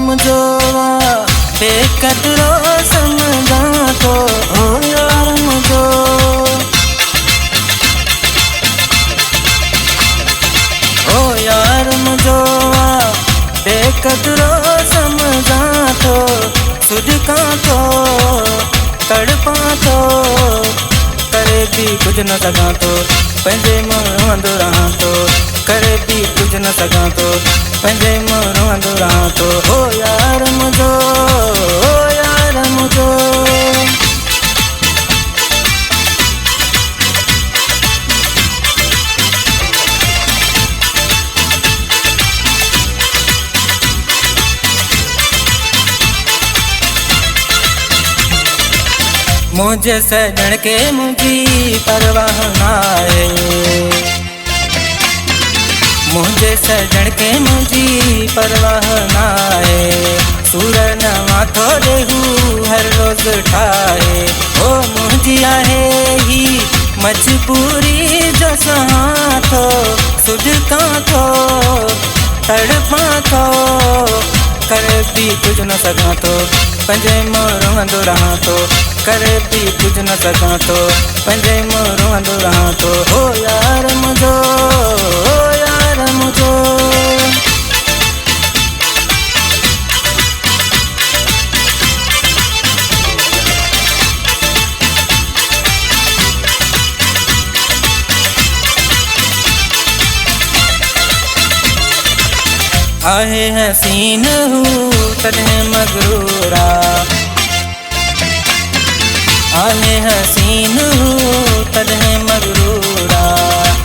मुझो बेकदरो समझा तो ओ यार मुझो बेकदरो समझा तो सुझका तो तड़पा तो करे भी कुछ न सका तो पंहिंजे रहंदो रहां तो करे भी कुछ न सका तो पंहिंजे रहंदो रहां तो ओ यार मुझो ओ यार मुझो मुझे सजण के मुझी परवाह नाए मुझे सजण के मुझी परवाह नाए सूरज न माथो देहू हर रोज ठाए ओ मुझी आहे ही मजबूरी जो सहां थो सुझका थो तड़पा थो करे भी कुछ न सघां थो पंहिंजे रहंदो रहां थो करे भी कुछ न सघां थो पंहिंजे रहंदो रहां थो ओ यार मुझो ओ यार मुझो आहे हसीन हूँ तॾहिं मगरूरा आहे हसीन हूँ तॾहिं मगरूरा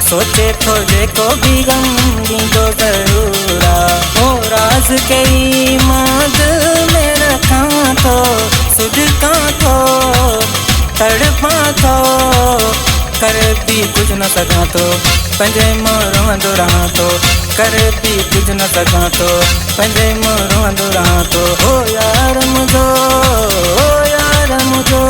सोचे थो जेको भी गम ॾींदो ज़रूरा ओ राज़ कई मां दिल में रखां थो सुझका थो तड़पा थो करे भी कुछ न सघां थो पंहिंजे रहंदो रहां थो करे भी कुछ न सघां थो पंहिंजे रहंदो रहां थो ओ यार मुझो ओ यार मुझो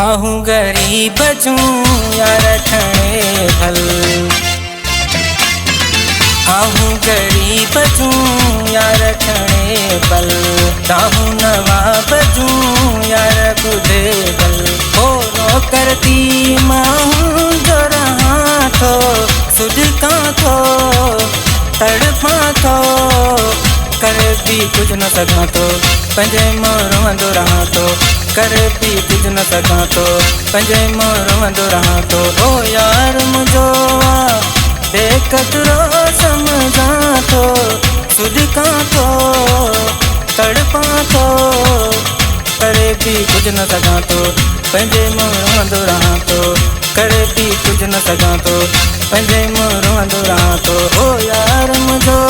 आहूं गरीब जूं यार ठणे भल आहूं गरीब जूं यार ठणे भल ताहूं नवाब जूं यार ॿुधे भल ओ करती माहूं जो रहां थो सुझका थो तड़पा थो करे भी कुछ न सघां थो पंहिंजे रहंदो रहां थो करे भी कुछ न सघां थो पंहिंजे रहंदो रहां थो ओ यार मुझो बेकदरो समझा थो सुझका थो तड़पा थो करे भी कुछ न सघां थो पंहिंजे रहंदो रहां थो करे भी कुछ न सघां थो पंहिंजे रहंदो रहां थो ओ यार मुझो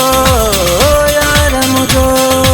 ओ यार मुझो